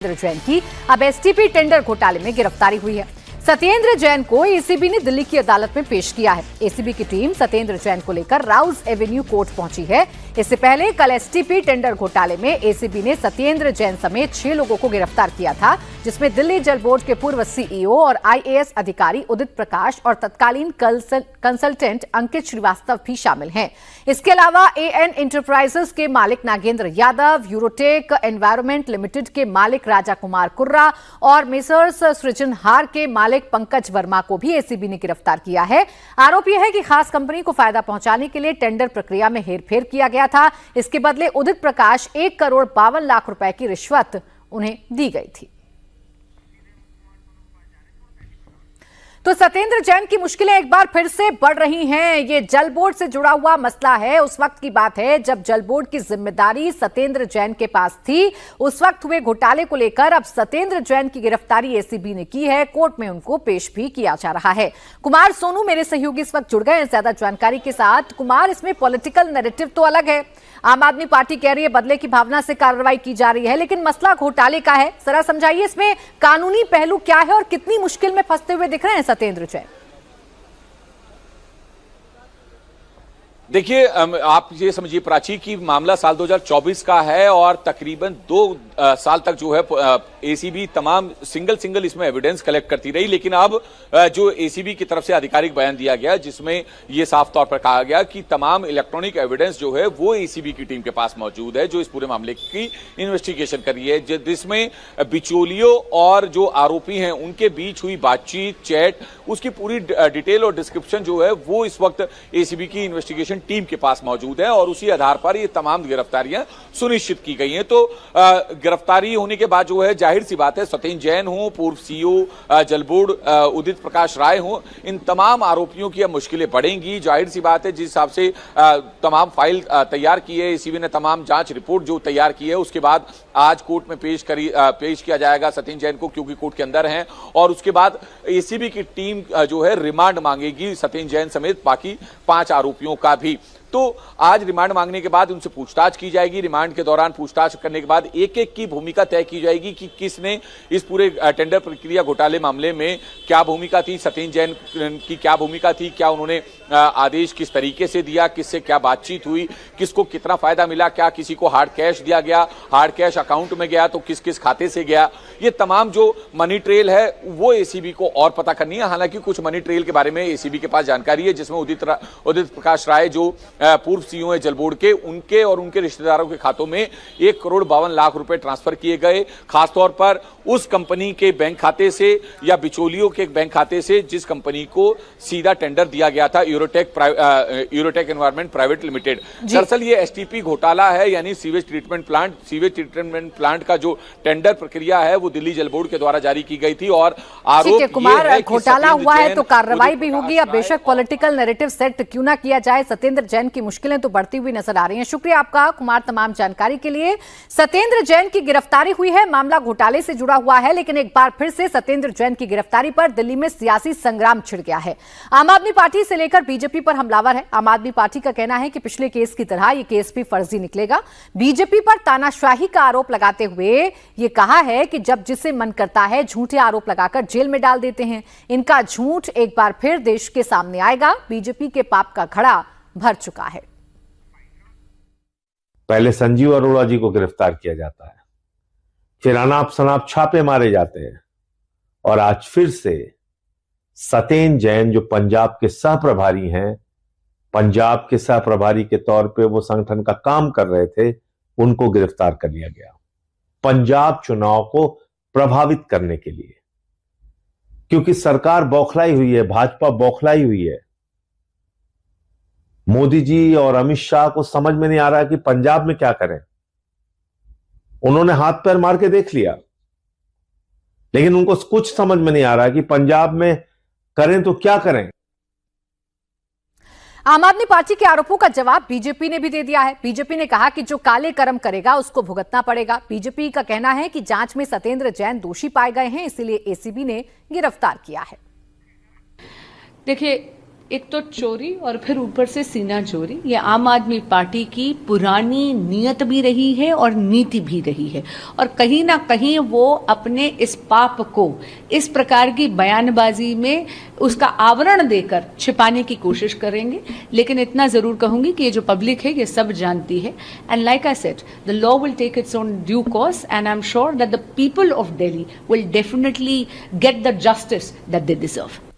सत्येंद्र जैन की अब STP tender घोटाले में गिरफ्तारी हुई है। सत्येंद्र जैन को एसीबी ने दिल्ली की अदालत में पेश किया है। एसीबी की टीम सत्येंद्र जैन को लेकर राउज एवेन्यू कोर्ट पहुंची है। इससे पहले कल एसटीपी टेंडर घोटाले में एसीबी ने सत्येंद्र जैन समेत 6 लोगों को गिरफ्तार किया था, जिसमें दिल्ली जल बोर्ड के पूर्व सीईओ और आईएएस अधिकारी उदित प्रकाश और तत्कालीन कंसल्टेंट अंकित श्रीवास्तव भी शामिल हैं। इसके अलावा एएन एंटरप्राइजेस के मालिक Nagendra Yadav, Eurotech environment limited के मालिक राजा कुमार कुर्रा और मेसर्स सृजनहार के मालिक पंकज वर्मा को भी एसीबी ने गिरफ्तार किया है। आरोप यह है कि खास कंपनी को फायदा पहुंचाने के लिए टेंडर प्रक्रिया में हेरफेर किया गया था। इसके बदले उदित प्रकाश 1 करोड़ 52 लाख रुपए की रिश्वत उन्हें दी गई थी। तो सत्येंद्र जैन की मुश्किलें एक बार फिर से बढ़ रही हैं। ये जल बोर्ड से जुड़ा हुआ मसला है। उस वक्त की बात है जब जल बोर्ड की जिम्मेदारी सत्येंद्र जैन के पास थी। उस वक्त हुए घोटाले को लेकर अब सत्येंद्र जैन की गिरफ्तारी एसीबी ने की है। कोर्ट में उनको पेश भी किया जा रहा है। कुमार सोनू मेरे सहयोगी इस वक्त जुड़ गए हैं ज्यादा जानकारी के साथ। कुमार, इसमें पॉलिटिकल नैरेटिव तो अलग है। आम आदमी पार्टी कह रही है बदले की भावना से कार्रवाई की जा रही है, लेकिन मसला घोटाले का है। जरा समझाइए इसमें कानूनी पहलू क्या है और कितनी मुश्किल में फंसते हुए दिख रहे हैं सत्येंद्र जैन। देखिए, आप ये समझिए प्राची की मामला साल 2024 का है और तकरीबन 2 साल तक जो है एसीबी तमाम सिंगल इसमें एविडेंस कलेक्ट करती रही। लेकिन अब जो एसीबी की तरफ से आधिकारिक बयान दिया गया, जिसमें ये साफ तौर पर कहा गया कि तमाम इलेक्ट्रॉनिक एविडेंस जो है वो एसीबी की टीम के पास मौजूद है, जो इस पूरे मामले की इन्वेस्टिगेशन कर रही है, जिसमें बिचौलियों और जो आरोपी हैं उनके बीच हुई बातचीत, चैट, उसकी पूरी डिटेल और डिस्क्रिप्शन जो है वो इस वक्त एसीबी की इन्वेस्टिगेशन टीम के पास मौजूद है और उसी आधार पर ये तमाम गिरफ्तारियां सुनिश्चित की गई हैं। तो गिरफ्तारी होने के बाद जो है जाहिर सी बात है सत्येंद्र जैन हो, पूर्व सीईओ जल बोर्ड उदित प्रकाश राय हो, इन तमाम आरोपियों की अब मुश्किलें बढ़ेंगी। जाहिर सी बात है जिस हिसाब से तमाम फाइल तैयार की है एसीबी ने, तमाम जांच रिपोर्ट जो तैयार की है, उसके बाद आज कोर्ट में पेश किया जाएगा सत्येंद्र जैन को, क्योंकि कोर्ट के अंदर हैं। और उसके बाद एसीबी की टीम जो है रिमांड मांगेगी सत्येंद्र जैन समेत बाकी 5 आरोपियों का भी। तो आज रिमांड मांगने के बाद उनसे पूछताछ की जाएगी। रिमांड के दौरान पूछताछ करने के बाद एक की भूमिका तय की जाएगी कि किसने इस पूरे टेंडर प्रक्रिया घोटाले मामले में क्या भूमिका थी, सत्येंद्र जैन की क्या भूमिका थी, क्या उन्होंने आदेश किस तरीके से दिया, किससे क्या बातचीत हुई, किसको कितना फायदा मिला, क्या किसी को हार्ड कैश दिया गया, हार्ड कैश अकाउंट में गया तो किस किस खाते से गया। ये तमाम जो मनी ट्रेल है वो एसीबी को और पता करनी है। हालांकि कुछ मनी ट्रेल के बारे में एसीबी के पास जानकारी है, जिसमें उदित प्रकाश राय जो पूर्व सीईओ है जल बोर्ड के, उनके और उनके रिश्तेदारों के खातों में 1 करोड़ 52 लाख रुपए ट्रांसफर किए गए, खासतौर पर उस कंपनी के बैंक खाते से या बिचौलियों के बैंक खाते से जिस कंपनी को सीधा टेंडर दिया गया था, यूरोटेक एनवायरमेंट प्राइवेट लिमिटेड। दरअसल ये एसटीपी घोटाला है, यानी सीवेज ट्रीटमेंट प्लांट का जो टेंडर प्रक्रिया है वो दिल्ली जल बोर्ड के द्वारा जारी की गई थी। और आरोप कुमार, घोटाला हुआ है तो कार्रवाई भी होगी। अब बेशक पॉलिटिकल नैरेटिव सेट क्यों ना किया जाए, सत्येंद्र जैन की मुश्किलें तो बढ़ती हुई नजर आ रही हैं। शुक्रिया आपका कुमार तमाम जानकारी के लिए। सत्येंद्र जैन की गिरफ्तारी हुई है, मामला घोटाले से जुड़ा हुआ है, लेकिन एक बार फिर से सत्येंद्र जैन की गिरफ्तारी पर दिल्ली में सियासी संग्राम छिड़ गया है। आम आदमी पार्टी से लेकर बीजेपी पर हमलावर है। आम आदमी पार्टी का कहना है कि पिछले केस की तरह यह केस भी फर्जी निकलेगा। बीजेपी पर तानाशाही का आरोप लगाते हुए यह कहा है कि जब जिसे मन करता है झूठे आरोप लगाकर जेल में डाल देते हैं। इनका झूठ एक बार फिर देश के सामने आएगा। बीजेपी के पाप का घड़ा भर चुका है। पहले संजीव अरोड़ा जी को गिरफ्तार किया जाता है, फिर अनाप शनाप छापे मारे जाते हैं, और आज फिर से सत्येंद्र जैन जो पंजाब के सहप्रभारी हैं, पंजाब के सहप्रभारी के तौर पे वो संगठन का काम कर रहे थे, उनको गिरफ्तार कर लिया गया पंजाब चुनाव को प्रभावित करने के लिए। क्योंकि सरकार बौखलाई हुई है, भाजपा बौखलाई हुई है। मोदी जी और अमित शाह को समझ में नहीं आ रहा कि पंजाब में क्या करें। उन्होंने हाथ पैर मार के देख लिया, लेकिन उनको कुछ समझ में नहीं आ रहा कि पंजाब में करें तो क्या करें। आम आदमी पार्टी के आरोपों का जवाब बीजेपी ने भी दे दिया है। बीजेपी ने कहा कि जो काले कर्म करेगा उसको भुगतना पड़ेगा। बीजेपी का कहना है कि जांच में सत्येंद्र जैन दोषी पाए गए हैं, इसलिए एसीबी ने गिरफ्तार किया है। देखिए, एक तो चोरी और फिर ऊपर से सीना चोरी, ये आम आदमी पार्टी की पुरानी नियत भी रही है और नीति भी रही है, और कहीं ना कहीं वो अपने इस पाप को इस प्रकार की बयानबाजी में उसका आवरण देकर छिपाने की कोशिश करेंगे। लेकिन इतना जरूर कहूंगी कि ये जो पब्लिक है ये सब जानती है, and like I said, the law will take its own due course, and I am sure that the people of Delhi will definitely get the justice that they deserve.